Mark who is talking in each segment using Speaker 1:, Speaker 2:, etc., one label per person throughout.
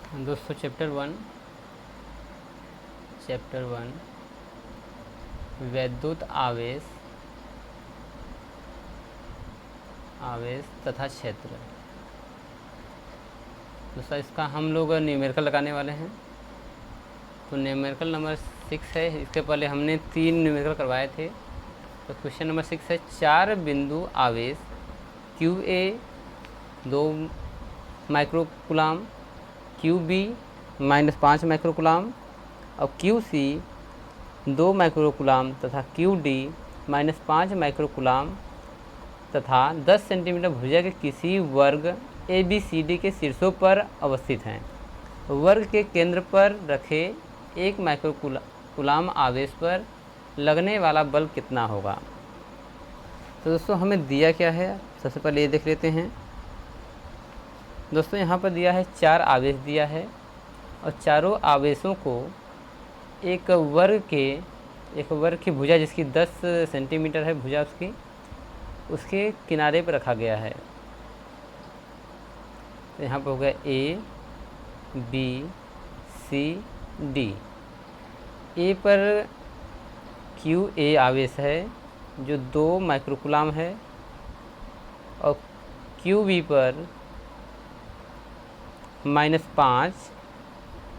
Speaker 1: दोस्तों चैप्टर 1 वैद्युत आवेश तथा क्षेत्र। दोस्तों इसका हम लोग न्यूमेरिकल लगाने वाले हैं। तो न्यूमेरिकल नंबर 6 है। इसके पहले हमने 3 न्यूमेरिकल करवाए थे। तो क्वेश्चन नंबर 6 है 4 बिंदु आवेश QA 2 माइक्रोकुलाम, QB -5 माइक्रोकुलाम और QC 2 माइक्रोकुलाम तथा QD -5 माइक्रोकुलाम तथा 10 सेंटीमीटर भुजा के किसी वर्ग ABCD के शीर्षों पर अवस्थित हैं। वर्ग के केंद्र पर रखे 1 माइक्रोकुलाम आवेश पर लगने वाला बल कितना होगा। तो दोस्तों हमें दिया क्या है, सबसे पहले ये देख लेते हैं। दोस्तों यहाँ पर दिया है 4 आवेश दिया है और चारों आवेशों को एक वर्ग की भुजा जिसकी 10 सेंटीमीटर है भुजा उसके किनारे पर रखा गया है। तो यहाँ पर हो गया A B C D। A पर QA आवेश है जो 2 माइक्रोकुलाम है और QB पर -5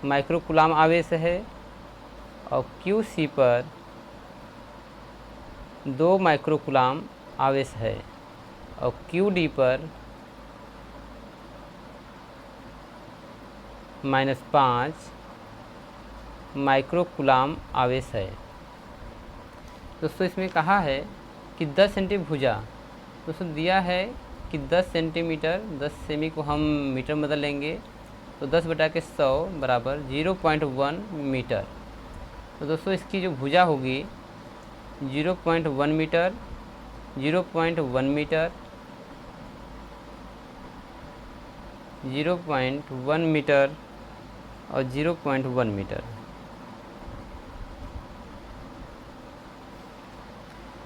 Speaker 1: माइक्रोकुलाम आवेश है और QC पर 2 माइक्रोकुलाम आवेश है और QD पर -5 माइक्रोकुलाम आवेश है। दोस्तों इसमें कहा है कि 10 सेंटी भुजा, दोस्तों दिया है कि 10 सेंटीमीटर, 10 सेमी को हम मीटर में बदल लेंगे तो 10/100 बराबर 0.1 मीटर। तो दोस्तों इसकी जो भुजा होगी 0.1 मीटर, 0.1 मीटर, 0.1 मीटर और 0.1 मीटर।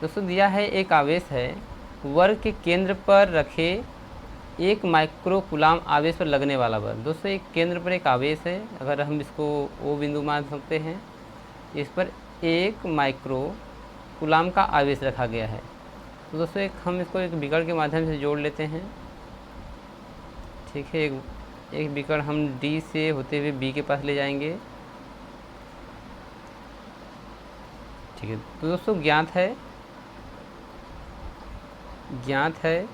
Speaker 1: दोस्तों दिया है एक आवेश है वर्ग के केंद्र पर रखे 1 माइक्रोकुलाम आवेश पर लगने वाला बल। दोस्तों एक केंद्र पर एक आवेश है, अगर हम इसको O बिंदु मान सकते हैं, इस पर 1 माइक्रोकुलाम का आवेश रखा गया है। तो दोस्तों हम इसको एक बिगड़ के माध्यम से जोड़ लेते हैं। ठीक है, एक बिगड़ हम D से होते हुए B के पास ले जाएंगे। ठीक है, तो दोस्तों ज्ञात है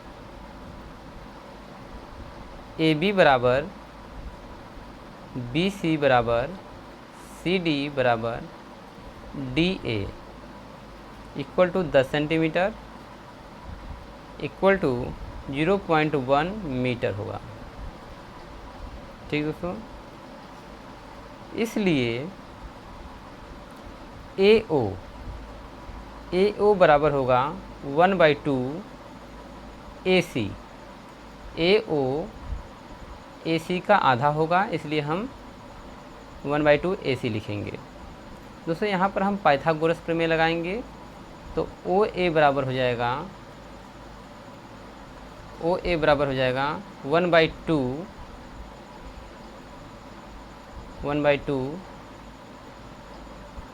Speaker 1: AB बराबर BC बराबर CD बराबर DA equal to 10 centimetre equal to 0.1 metre होगा। ठीक दोस्तों, इसलिए AO बराबर होगा 1/2 AC। AO AC का आधा होगा, इसलिए हम 1/2 AC लिखेंगे। दोस्तों यहाँ पर हम पाइथागोरस प्रमेय लगाएंगे तो OA बराबर हो जाएगा 1/2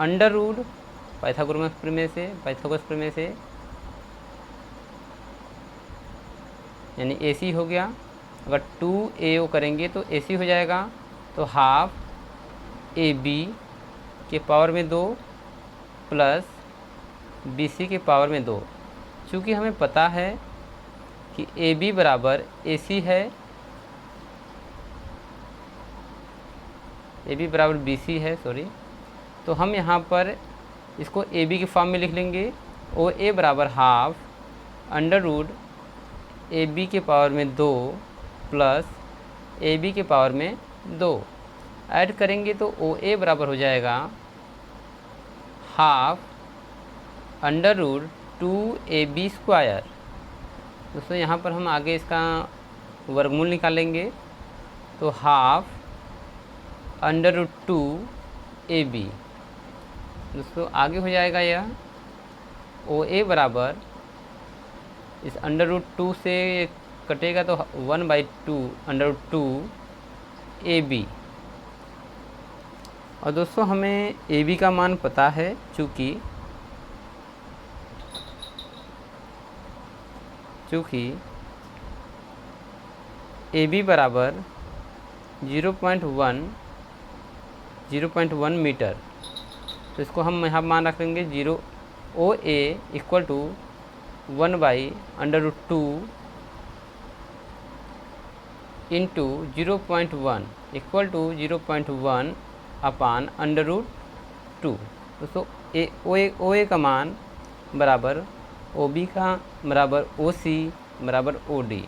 Speaker 1: अंडर रूट पाइथागोरस प्रमेय से यानी AC हो गया। अगर 2AO करेंगे तो AC हो जाएगा, तो हाफ AB के पावर में 2 प्लस BC के पावर में 2। चूँकि हमें पता है कि AB बराबर AC है, AB बराबर BC है, तो हम यहाँ पर इसको AB की फॉर्म में लिख लेंगे। OA बराबर हाफ अंडर रूट AB के पावर में 2 प्लस AB के पावर में 2 ऐड करेंगे तो OA बराबर हो जाएगा half under root 2AB square. दोस्तों यहाँ पर हम आगे इसका वर्गमूल निकालेंगे तो हाफ अंडर रूट 2AB। दोस्तों आगे हो जाएगा यह OA बराबर, इस अंडर रूट 2 से कटेगा तो 1/2 अंडर रूट 2 AB और दोस्तों हमें ए बी का मान पता है, चूँकि ए बी बराबर 0.1 मीटर, तो इसको हम यहाँ मान रख लेंगे 0 O A equal to 1/√2 into 0.1 equal to 0.1 upon √2। दोस्तों ओ ए का मान बराबर ओ बी का बराबर ओ सी बराबर ओ डी,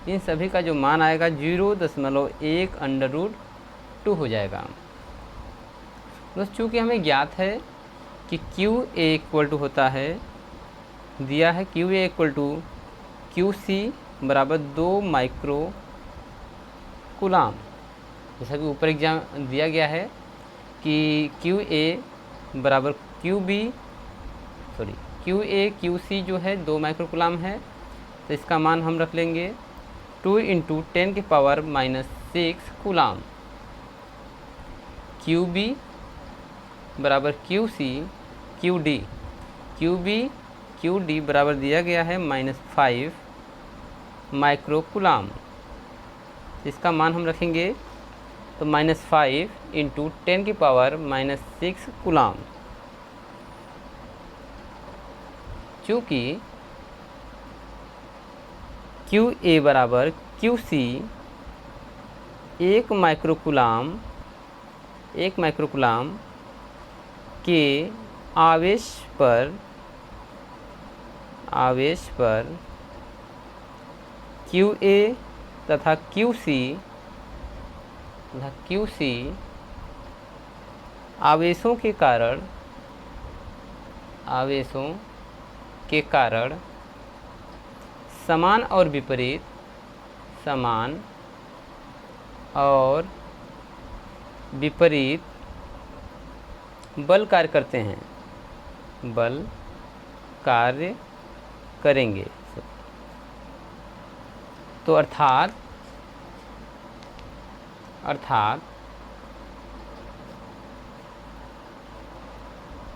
Speaker 1: इन सभी का जो मान आएगा 0.1 √2 हो जाएगा। दोस्तों चूँकि हमें ज्ञात है कि क्यू ए इक्वल टू होता है, दिया है Q A equal to Q C बराबर 2 माइक्रो कूलाम, जैसा कि ऊपर एग्जाम दिया गया है कि क्यू ए बराबर क्यू ए क्यू सी जो है 2 माइक्रो कूलाम है, तो इसका मान हम रख लेंगे 2 × 10⁻⁻6 कूलाम। क्यू बी बराबर क्यू सी क्यू डी बराबर दिया गया है -5 माइक्रो कूलाम, इसका मान हम रखेंगे तो -5 × 10⁻⁻6 कूलाम। चूँकि क्यू ए बराबर क्यू सी 1 माइक्रो कूलाम के आवेश पर क्यू ए तथा क्यू सी आवेशों के कारण समान और विपरीत बल कार्य करते हैं, बल कार्य करेंगे। तो अर्थात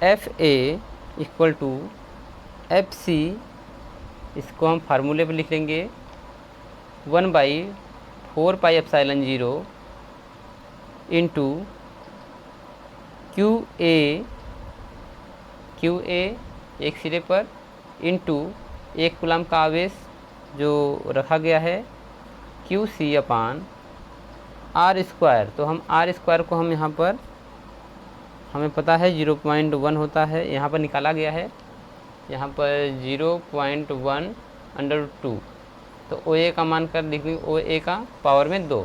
Speaker 1: F A equal to F C, इसको हम फार्मूले पर लिख लेंगे 1/4πε0 इंटू क्यू ए एक सिरे पर इंटू 1 कूलाम का आवेश जो रखा गया है Q C upon R square. तो हम आर स्क्वायर को हम यहाँ पर हमें पता है 0.1 होता है, यहाँ पर निकाला गया है, यहाँ पर 0.1 √2, तो ओ ए का मान कर लिख लेंगे ओ ए का पावर में 2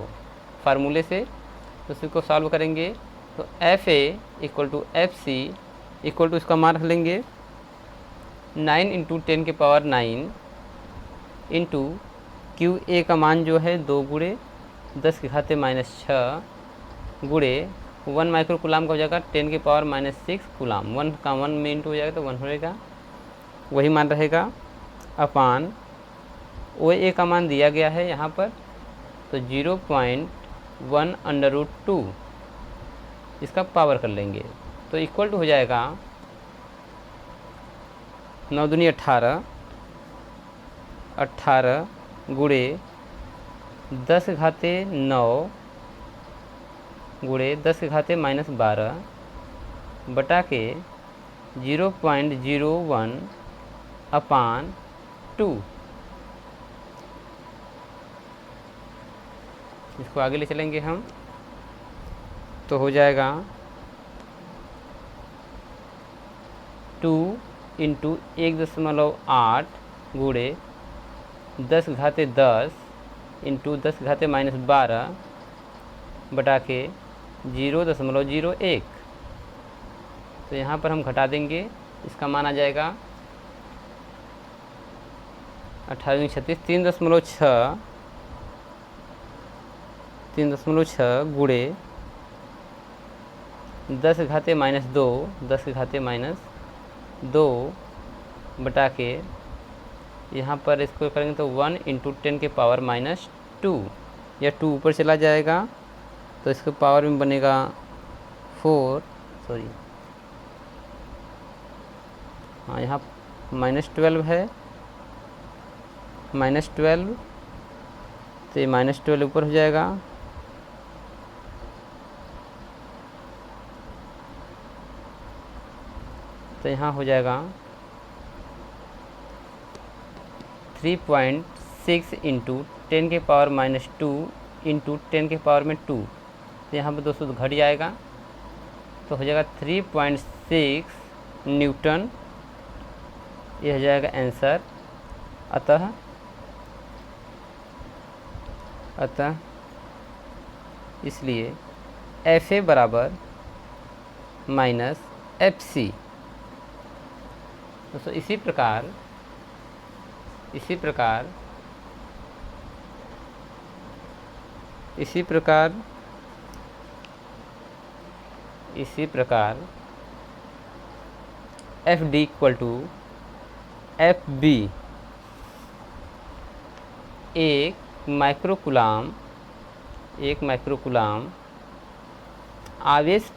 Speaker 1: फार्मूले से, तो उसी को सॉल्व करेंगे तो F A equal to F C equal to इसका मान रख लेंगे 9 × 10⁻9 इंटू क्यू ए का मान जो है 2 × 10⁻⁻6 गुणे 1 माइक्रो कूलाम का हो जाएगा 10⁻⁻6 कूलाम, 1 का 1 में इंटू हो जाएगा तो 1 होएगा, वही मान रहेगा अपान ओ ए का मान दिया गया है यहाँ पर, तो 0.1 √2 इसका पावर कर लेंगे, तो इक्वल टू हो जाएगा 9 दूनी 18 गुणे 10⁻9 गुणे 10⁻⁻12 बटा के 0.01 अपान 2। इसको आगे ले चलेंगे हम, तो हो जाएगा 2 × 1.8 गुणे 10⁻10 इंटू 10⁻⁻12 बटा के 0.01। तो यहाँ पर हम घटा देंगे, इसका मान आ जाएगा 18 × 36 3.6 गुणे 10⁻2 बटा के यहाँ पर इसको करेंगे तो 1 × 10⁻⁻2, या 2 ऊपर चला जाएगा तो इसके पावर में बनेगा 4 सॉरी हाँ यहाँ -12 है, -12 तो ये -12 ऊपर हो जाएगा, तो यहाँ हो जाएगा 3.6 इंटू 10 के पावर -2 इंटू 10 के पावर में 2, तो यहाँ पर दोस्तों घट जाएगा, तो हो जाएगा 3.6 न्यूटन, ये हो जाएगा आंसर। अतः इसलिए FA बराबर -FC। दोस्तों इसी प्रकार FD इक्वल टू FB, एक माइक्रोकुलाम आवेश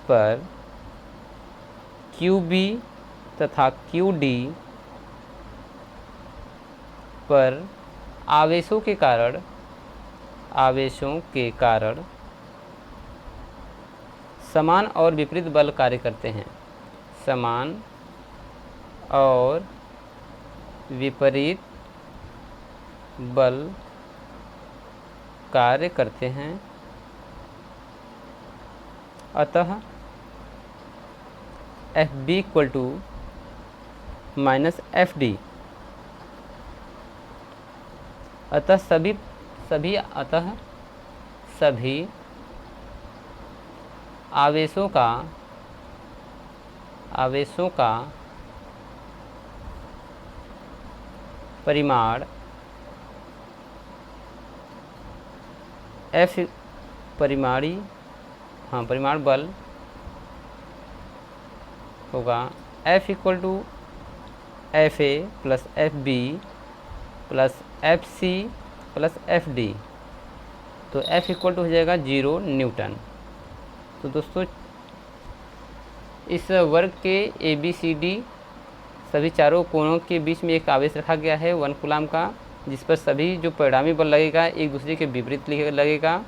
Speaker 1: पर QB तथा QD पर आवेशों के कारण समान और विपरीत बल कार्य करते हैं। समान और विपरीत बल कार्य करते हैं, अतः FB इक्वल टू -FD। अतः सभी आवेशों का परिमाण परिमाण बल होगा F equal to FA plus FB plus FC plus FD, तो F इक्वल टू हो जाएगा 0 न्यूटन। तो दोस्तों इस वर्ग के ABCD सभी चारों कोणों के बीच में एक आवेश रखा गया है 1 कूलाम का, जिस पर सभी जो परिणामी बल लगेगा एक दूसरे के विपरीत लगेगा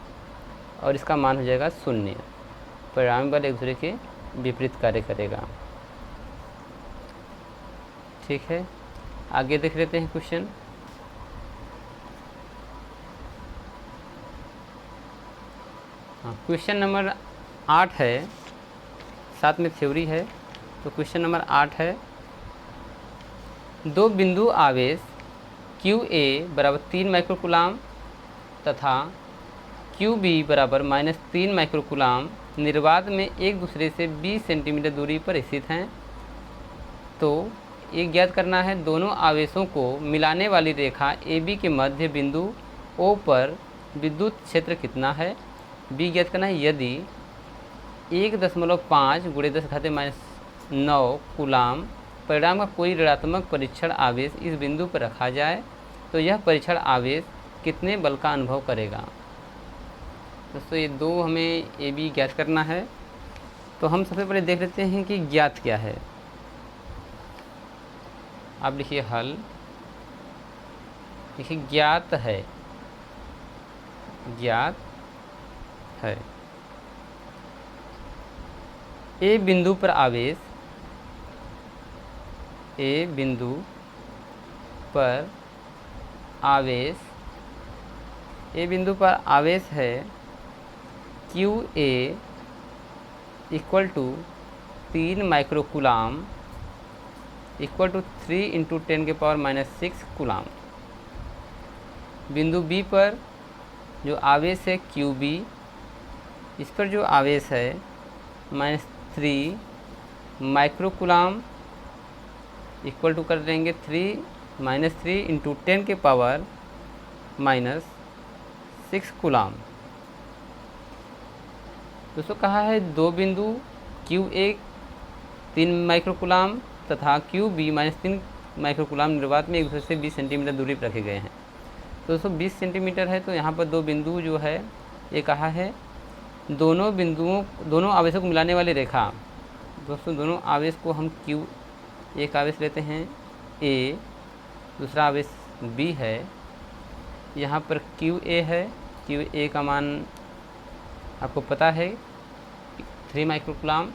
Speaker 1: और इसका मान हो जाएगा 0। परिणामी बल एक दूसरे के विपरीत कार्य करेगा। ठीक है, आगे देख लेते हैं क्वेश्चन। हाँ, क्वेश्चन नंबर 8 है, साथ में थ्योरी है। तो क्वेश्चन नंबर 8 है, दो बिंदु आवेश QA बराबर 3 माइक्रोकुलाम तथा QB बराबर -3 माइक्रोकुलाम निर्वात में एक दूसरे से 20 सेंटीमीटर दूरी पर स्थित हैं। तो ये ज्ञात करना है दोनों आवेशों को मिलाने वाली रेखा AB के मध्य बिंदु O पर विद्युत क्षेत्र कितना है। B ज्ञात करना है यदि 1.5 × 10⁻⁹ कूलाम परिणाम का कोई ऋणात्मक परीक्षण आवेश इस बिंदु पर रखा जाए तो यह परीक्षण आवेश कितने बल का अनुभव करेगा। दोस्तों ये दो हमें AB ज्ञात करना है। तो हम सबसे पहले देख लेते हैं कि ज्ञात क्या है। आप लिखिए हल, देखिए ज्ञात है A बिंदु पर आवेश है QA equal to 3 microcoulomb equal to 3 × 10⁻⁶ coulomb. बिंदु B पर जो आवेश है QB, इस पर जो आवेश है -3 माइक्रोकुलाम इक्वल टू कर देंगे 3 × 10⁻⁶ कूलाम। दोस्तों कहा है दो बिंदु QA 3 माइक्रोकुलाम तथा QB -3 माइक्रोकुलाम निर्वात में एक दूसरे से 20 सेंटीमीटर दूरी पर रखे गए हैं। तो दोस्तों 20 सेंटीमीटर है, तो यहाँ पर दो बिंदु जो है ये कहा है दोनों आवेशों को मिलाने वाली रेखा। दोस्तों दोनों आवेश को हम Q, एक आवेश लेते हैं A, दूसरा आवेश B है। यहाँ पर QA है, QA का मान आपको पता है 3 माइक्रोकूलाम,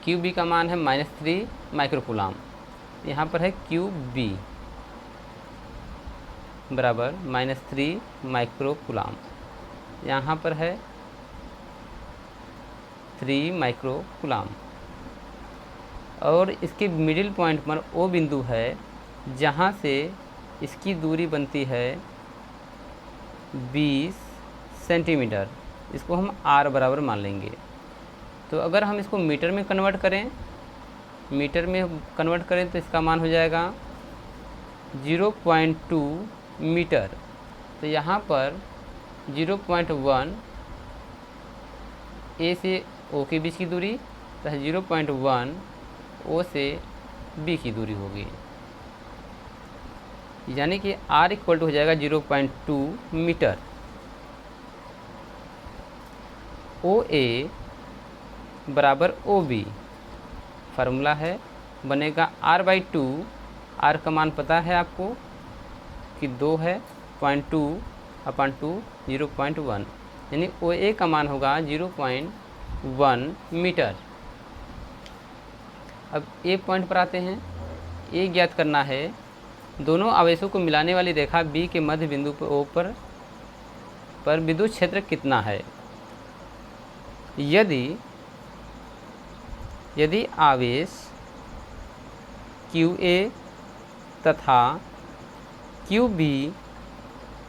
Speaker 1: QB का मान है -3 माइक्रोकूलाम। यहाँ पर है QB बराबर -3 माइक्रोकूलाम, यहाँ पर है 3 माइक्रोकूलाम। और इसके मिडिल पॉइंट पर O बिंदु है जहाँ से इसकी दूरी बनती है 20 सेंटीमीटर। इसको हम R बराबर मान लेंगे। तो अगर हम इसको मीटर में कन्वर्ट करें तो इसका मान हो जाएगा 0.2 मीटर। तो यहाँ पर 0.1 A से O के बीच की दूरी, तो 0.1 O से B की दूरी होगी, यानी कि R इक्वल टू हो जाएगा 0.2 मीटर। OA बराबर OB, फार्मूला है बनेगा R/2। R का मान पता है आपको कि 2 है, 0.2/2 0.1, यानी OA का मान होगा 0.1 मीटर। अब A पॉइंट पर आते हैं। A ज्ञात करना है दोनों आवेशों को मिलाने वाली रेखा B के मध्य बिंदु पर O पर विद्युत क्षेत्र कितना है। यदि आवेश QA तथा QB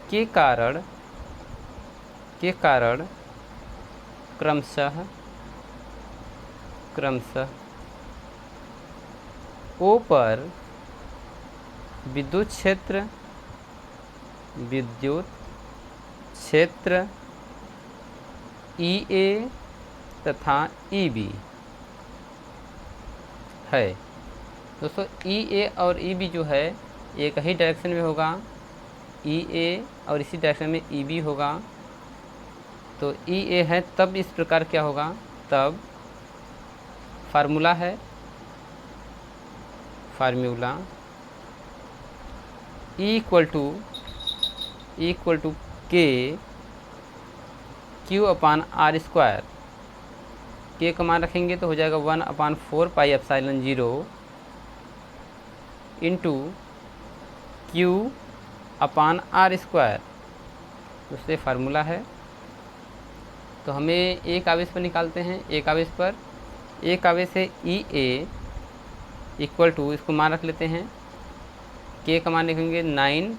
Speaker 1: के कारण क्रमशः O पर विद्युत क्षेत्र EA तथा EB है। दोस्तों EA और EB जो है एक ही डायरेक्शन में होगा, EA और इसी डायरेक्शन में EB होगा। तो EA है तब इस प्रकार क्या होगा, तब formula E equal to K Q/R²। K का मान रखेंगे तो हो जाएगा 1/4πε0 इंटू Q/R²। उससे फार्मूला है। तो हमें एक आवेश पर निकालते हैं। एक आवेश है EA इक्वल टू, इसको मान रख लेते हैं, K का मान लिखेंगे 9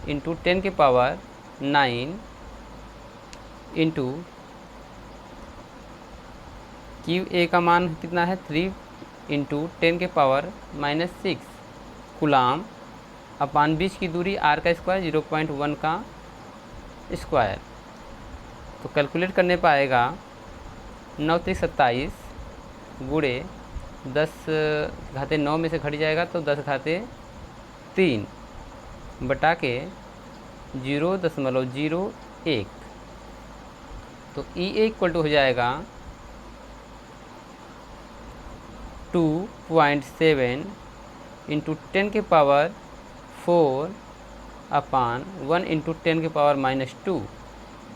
Speaker 1: इंटू 10 के पावर 9 इंटू QA का मान कितना है 3 इंटू 10 के पावर -6 कूलाम अपान बीच की दूरी R का स्क्वायर 0.1 का स्क्वायर। तो कैलकुलेट करने पाएगा 9×27 गुणे 10⁻9 में से घट जाएगा तो 10⁻3 बटा के 0.01। तो EA इक्वल टू हो जाएगा 2.7 इंटू 10 के पावर 4 अपान 1 इंटू 10 के पावर -2।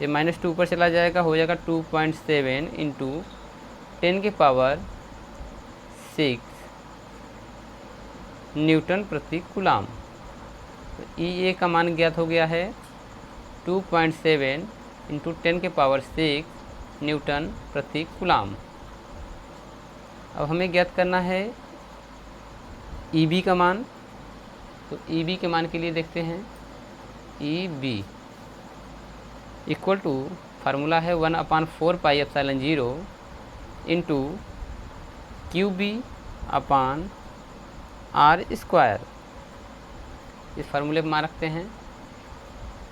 Speaker 1: ये -2 ऊपर चला जाएगा, हो जाएगा 2.7 इंटू 10 के पावर 6 न्यूटन प्रति कूलाम। तो EA का मान ज्ञात हो गया है 2.7 इंटू 10 के पावर 6 न्यूटन प्रति कूलाम। अब हमें ज्ञात करना है EB का मान। तो EB के मान के लिए देखते हैं, EB इक्वल टू फार्मूला है 1/4πε0 इंटू QB/R²। इस फार्मूले पर मान रखते हैं।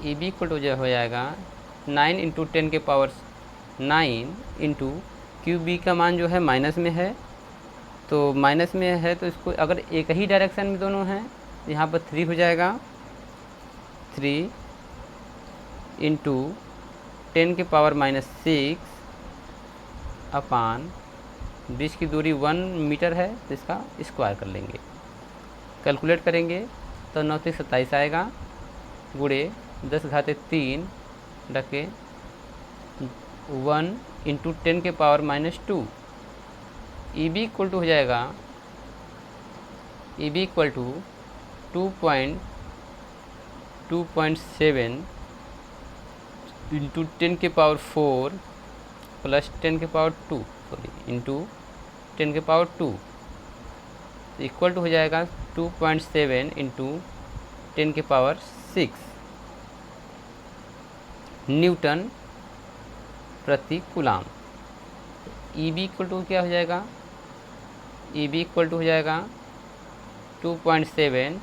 Speaker 1: EB इक्वल टू जो हो जाएगा 9 इंटू 10 के पावर 9 इंटू QB का मान जो है माइनस में है, तो माइनस में है तो इसको अगर एक ही डायरेक्शन में दोनों हैं, यहाँ पर 3 हो जाएगा, 3 इंटू 10 के पावर -6 अपान बीच की दूरी 1 मीटर है तो इसका स्क्वायर कर लेंगे। कैलकुलेट करेंगे तो 9 से 27 आएगा, गुणे 10⁻³ रखे 1 इंटू 10 के power -2। E B equal to हो जाएगा, E B equal to 2.7 into 10 के पावर 4 प्लस 10 के पावर 2 इंटू 10 के पावर 2 इक्वल टू हो जाएगा 2.7 इंटू 10 के पावर 6 न्यूटन प्रति coulomb. E B equal to क्या हो जाएगा, ई बी इक्वल टू हो जाएगा 2.7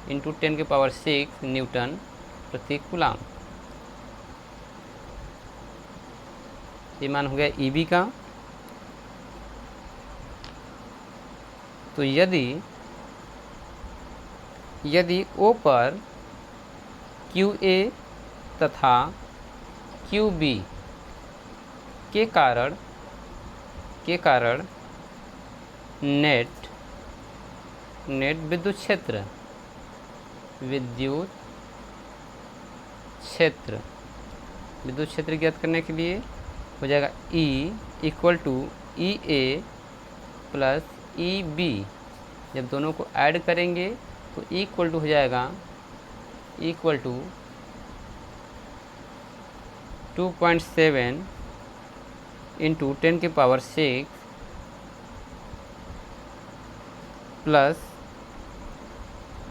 Speaker 1: इंटू 10 के पावर 6 न्यूटन प्रति कूलाम। ये मान हो गया ई बी का। तो यदि ओ पर क्यू ए तथा क्यू बी के कारण नेट विद्युत क्षेत्र ज्ञात करने के लिए हो जाएगा E equal to E A plus E B. जब दोनों को ऐड करेंगे तो E इक्वल टू हो जाएगा इक्वल टू 2.7 इंटू 10 के पावर 6 प्लस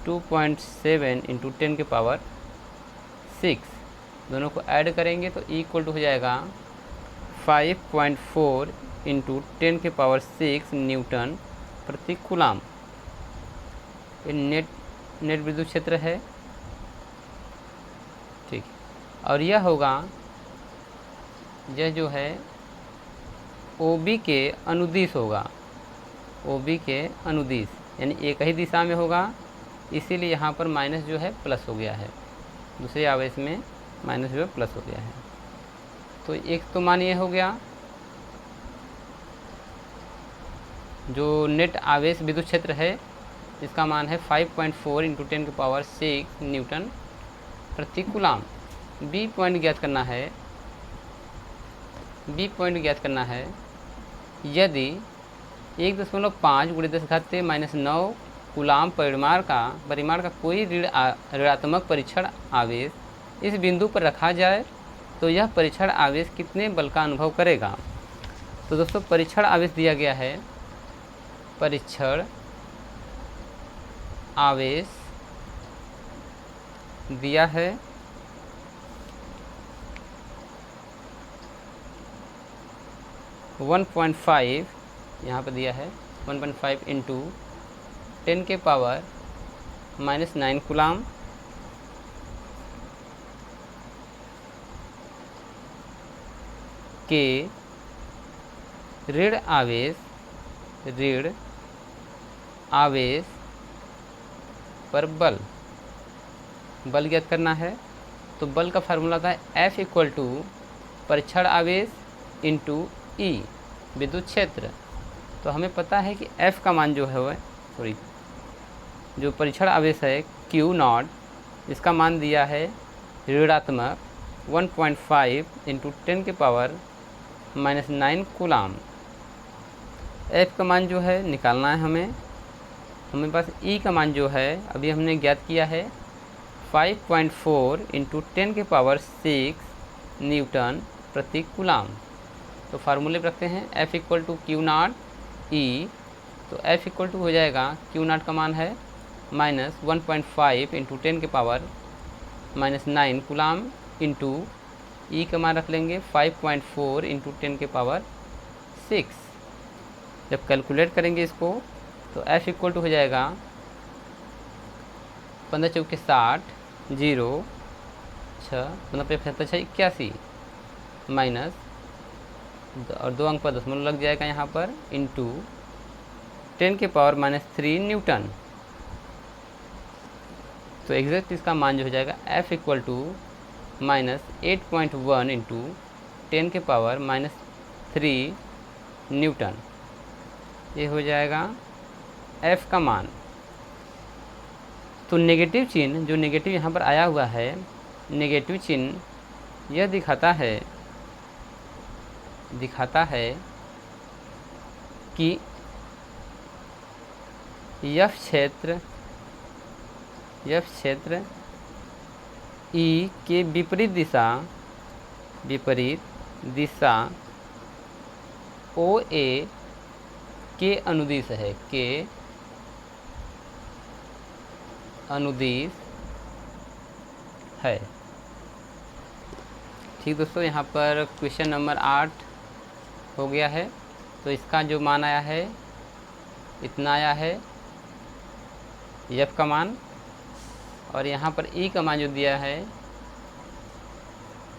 Speaker 1: 2.7 इंटू 10 के पावर 6। दोनों को ऐड करेंगे तो E इक्वल टू हो जाएगा 5.4 इंटू 10 के पावर 6 न्यूटन प्रति कूलाम। ये नेट विद्युत क्षेत्र है, ठीक। और यह होगा, यह जो है OB के अनुदिश होगा, OB के अनुदिश यानी एक ही दिशा में होगा, इसीलिए यहाँ पर माइनस जो है प्लस हो गया है, दूसरे आवेश में माइनस जो है प्लस हो गया है। तो एक तो मान ये हो गया जो नेट आवेश विद्युत क्षेत्र है, इसका मान है 5.4 इंटू 10 के पावर 6 न्यूटन प्रति कूलाम। बी पॉइंट ज्ञात करना है, यदि 1.5 गुणे 10⁻⁻9 कूलाम परिमाण का कोई ऋणात्मक परीक्षण आवेश इस बिंदु पर रखा जाए तो यह परीक्षण आवेश कितने बल का अनुभव करेगा। तो दोस्तों परीक्षण आवेश दिया गया है, परीक्षण आवेश दिया है 1.5, यहाँ पर दिया है 1.5 इंटू 10 के पावर -9 कूलाम के ऋण आवेश पर बल ज्ञात करना है। तो बल का फार्मूला था F इक्वल टू परीक्षण आवेश इंटू E विद्युत क्षेत्र। तो हमें पता है कि F का मान जो है जो परीक्षण आवेश है Q0, इसका मान दिया है ऋणात्मक 1.5 इंटू 10 के पावर -9 कूलाम। F का मान जो है निकालना है हमें पास E का मान जो है अभी हमने ज्ञात किया है 5.4 इंटू 10 के पावर 6 न्यूटन प्रति कूलाम। तो फार्मूले पर रखते हैं F equal to Q0 E। तो F इक्वल टू हो जाएगा Q0 का मान है -1.5 इंटू 10 के पावर -9 कूलाम इंटू E का मान रख लेंगे 5.4 इंटू 10 के पावर 6। जब कैलकुलेट करेंगे इसको तो F इक्वल टू हो जाएगा 15 चौके 60 0 6 81 माइनस और 2 अंक पर दशमलव लग जाएगा यहाँ पर इंटू 10 के पावर -3 न्यूटन। तो एग्जैक्ट इसका मान जो हो जाएगा F इक्वल टू -8.1 इंटू 10 के पावर -3 न्यूटन। ये हो जाएगा F का मान। तो नेगेटिव चिन्ह, जो नेगेटिव यहाँ पर आया हुआ है, नेगेटिव चिन्ह यह दिखाता है कि यह क्षेत्र E के विपरीत दिशा OA के अनुदिश है, ठीक दोस्तों, यहाँ पर क्वेश्चन नंबर 8 हो गया है। तो इसका जो मान आया है इतना आया है F का मान, और यहाँ पर E का मान जो दिया है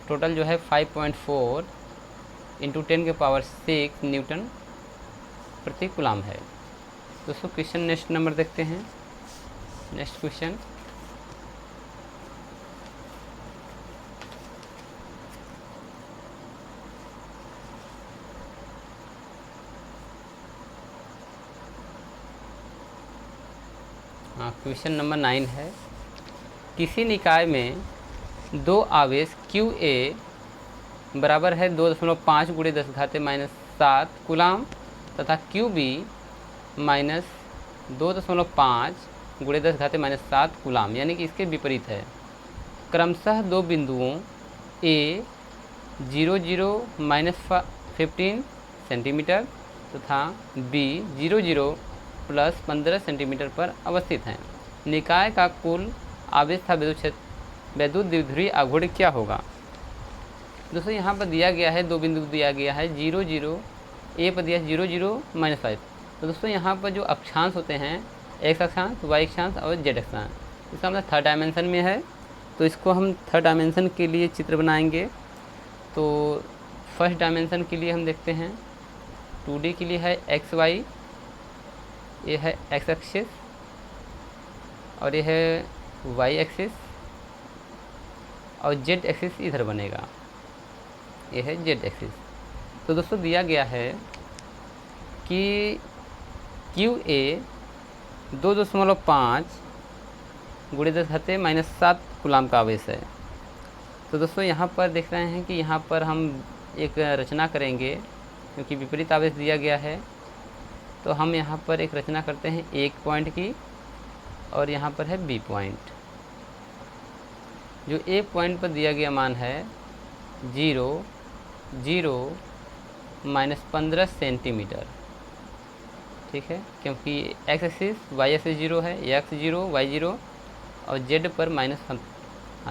Speaker 1: टोटल जो है 5.4 × 10 के पावर 6 न्यूटन प्रति कूलम है। दोस्तों क्वेश्चन नेक्स्ट नंबर देखते हैं। नेक्स्ट क्वेश्चन, क्वेश्चन नंबर 9 है। किसी निकाय में दो आवेश QA बराबर है 2.5 × 10⁻⁷ कूलम तथा QB -2.5 × 10⁻⁷ कूलम, यानी कि इसके विपरीत है। क्रमशः दो बिंदुओं A 0 -15 सेंटीमीटर तथा B 0 + 15 सेंटीमीटर पर अवस्थित हैं। निकाय का कुल आवेश था वैद्युत द्विध्रुवीय आघूर्ण क्या होगा। दोस्तों यहाँ पर दिया गया है, दो बिंदु दिया गया है 0 A पर दिया 0 -5। तो दोस्तों यहाँ पर जो अक्षांश होते हैं, x अक्षांश, y अक्षांश और z अक्षांश, इसका मतलब थर्ड डायमेंशन में है। तो इसको हम थर्ड डायमेंशन के लिए चित्र बनाएंगे। तो फर्स्ट डायमेंशन के लिए हम देखते हैं 2D के लिए है x y, ये है x एक्सिस और ये है y एक्सिस, और z एक्सिस इधर बनेगा, ये है z एक्सिस। तो दोस्तों दिया गया है कि QA 2.5 × 10⁻⁷ कूलम का आवेश है। तो दोस्तों यहाँ पर देख रहे हैं कि यहाँ पर हम एक रचना करेंगे, क्योंकि विपरीत आवेश दिया गया है। तो हम यहाँ पर एक रचना करते हैं एक पॉइंट की, और यहाँ पर है B पॉइंट। जो A पॉइंट पर दिया गया मान है 0 -15 सेंटीमीटर, ठीक है, क्योंकि x एक्सिस y एक्सिस 0 है, x 0 y 0 और z पर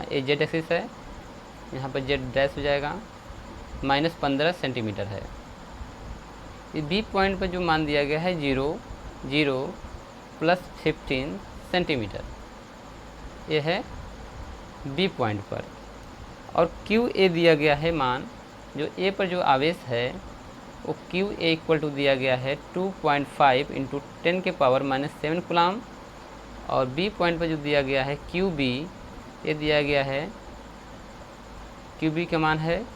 Speaker 1: ये z एक्सिस है, यहाँ पर z डैश हो जाएगा, -15 सेंटीमीटर है। इस B पॉइंट पर जो मान दिया गया है 0 + 15 सेंटीमीटर, ये है B पॉइंट पर। और QA दिया गया है मान, जो A पर जो आवेश है वो QA = दिया गया है 2.5 × 10 के पावर -7 कूलम, और B पॉइंट पर जो दिया गया है QB, ये दिया गया है, QB का मान है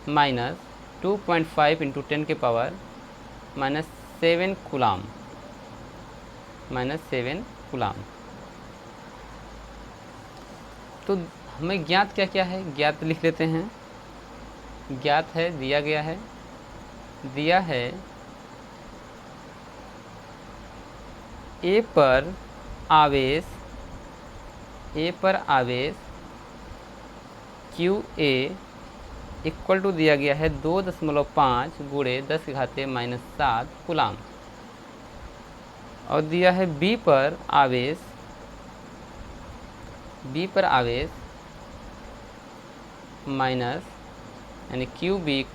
Speaker 1: -2.5 × 10 के पावर -7 कूलम, -7 कूलम। तो हमें ज्ञात क्या क्या है, ज्ञात लिख लेते हैं। ज्ञात है, दिया गया है, दिया है A पर आवेश QA = दिया गया है 2.5 × 10⁻⁷ कूलम, और दिया है B पर आवेश माइनस, यानी QB =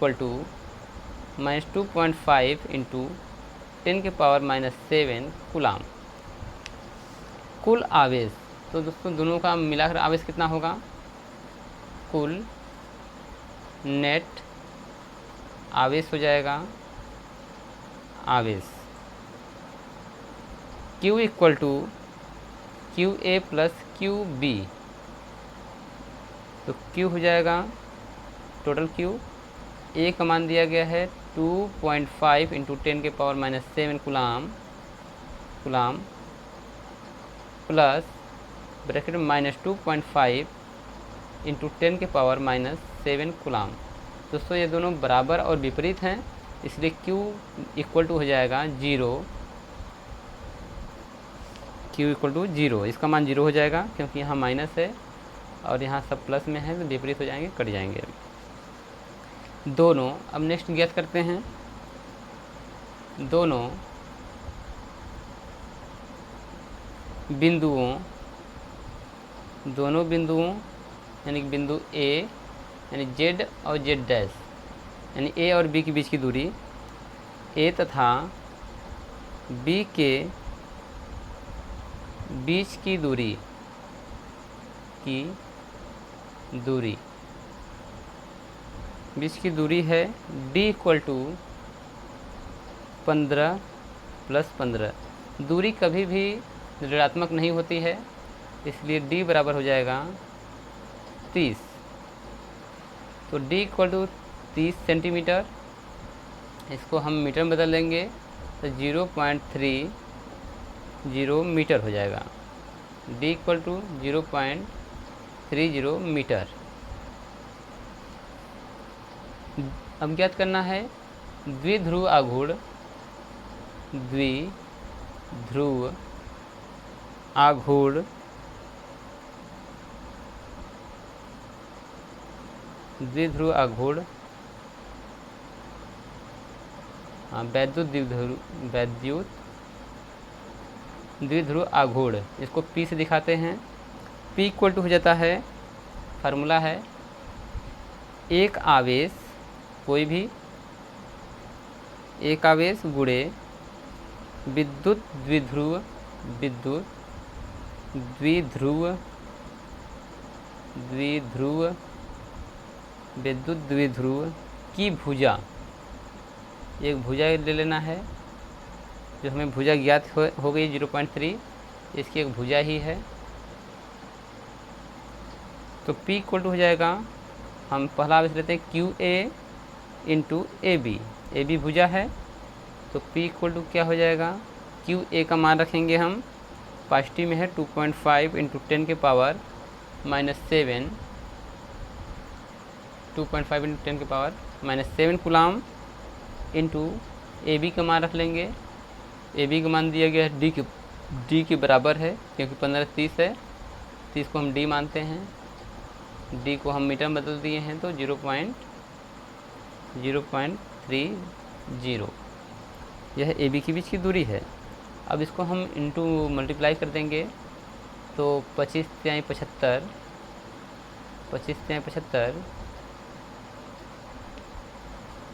Speaker 1: -2.5 × 10 के पावर -7 कूलम। कुल आवेश, तो दोस्तों दोनों का मिलाकर आवेश कितना होगा, कुल नेट आवेश हो जाएगा, आवेश Q = QA + QB। तो Q हो जाएगा टोटल क्यू, ए का मान दिया गया है 2.5 इंटू 10⁻⁷ कूलाम प्लस ब्रैकेट में -2.5 इंटू 10⁻⁷ कूलाम। दोस्तों ये दोनों बराबर और विपरीत हैं, इसलिए Q इक्वल टू हो जाएगा 0। Q इक्वल टू 0, इसका मान 0 हो जाएगा क्योंकि यहाँ माइनस है और यहाँ सब प्लस में है, तो विपरीत हो जाएंगे, कट जाएंगे दोनों। अब नेक्स्ट ज्ञात करते हैं दोनों बिंदुओं यानी कि बिंदु A यानी Z और Z डैश यानी A और B के बीच की दूरी, A तथा B के बीच की दूरी है D इक्वल टू 15 + 15। दूरी कभी भी ऋणात्मक नहीं होती है, इसलिए D बराबर हो जाएगा 30। तो D इक्वल टू 30 सेंटीमीटर, इसको हम मीटर में बदल लेंगे तो 0.30 मीटर हो जाएगा। D equal to 0.30 metre. अब ज्ञात करना है द्विध्रुव आघूर्ण वैद्युत द्विध्रुव आघूर्ण, इसको P से दिखाते हैं। P इक्वल टू हो जाता है, फार्मूला है एक आवेश, कोई भी एक आवेश गुणे विद्युत द्विध्रुव की भुजा। एक भुजा ले लेना है, जो हमें भुजा ज्ञात हो गई 0.3, इसकी एक भुजा ही है। तो P इक्वल टू हो जाएगा, हम पहला आवेश लेते हैं QA इंटू AB भुजा है, तो P इक्वल टू क्या हो जाएगा, QA का मान रखेंगे हम, पॉजिटिव में है 2.5 into 10⁻⁷ 2.5 into 10⁻⁷ coulomb into AB का मान रख लेंगे। AB का मान दिया गया है D के बराबर है, क्योंकि 15 30 है, 30 को हम D मानते हैं, D को हम मीटर में बदल दिए हैं, तो 0.30 यह AB के बीच की दूरी है। अब इसको हम इंटू मल्टीप्लाई कर देंगे, तो 25 × 75,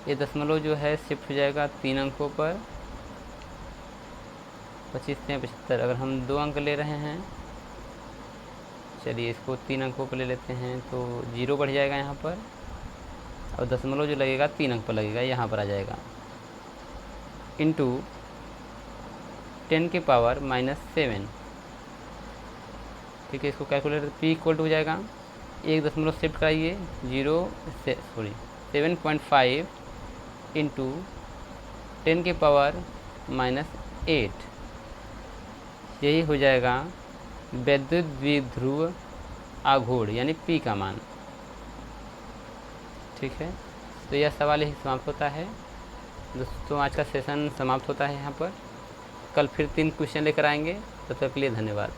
Speaker 1: ये दशमलव जो है शिफ्ट हो जाएगा 3 अंकों पर। 25 × 75, अगर हम 2 अंक ले रहे हैं, चलिए इसको 3 अंकों पर ले लेते हैं, तो 0 बढ़ जाएगा यहाँ पर, और दशमलव जो लगेगा 3 अंक पर लगेगा, यहाँ पर आ जाएगा, इंटू 10⁻⁷। ठीक है, इसको कैलकुलेटर P इक्वल टू हो जाएगा, एक दशमलव शिफ्ट कराइए 7.5 इंटू 10⁻⁸, यही हो जाएगा वैद्युत द्विध्रुव आघूर्ण यानी P का मान। ठीक है, तो यह सवाल यही समाप्त होता है दोस्तों। आज का सेशन समाप्त होता है यहाँ पर। कल फिर 3 क्वेश्चन लेकर आएंगे, तब तक के लिए धन्यवाद।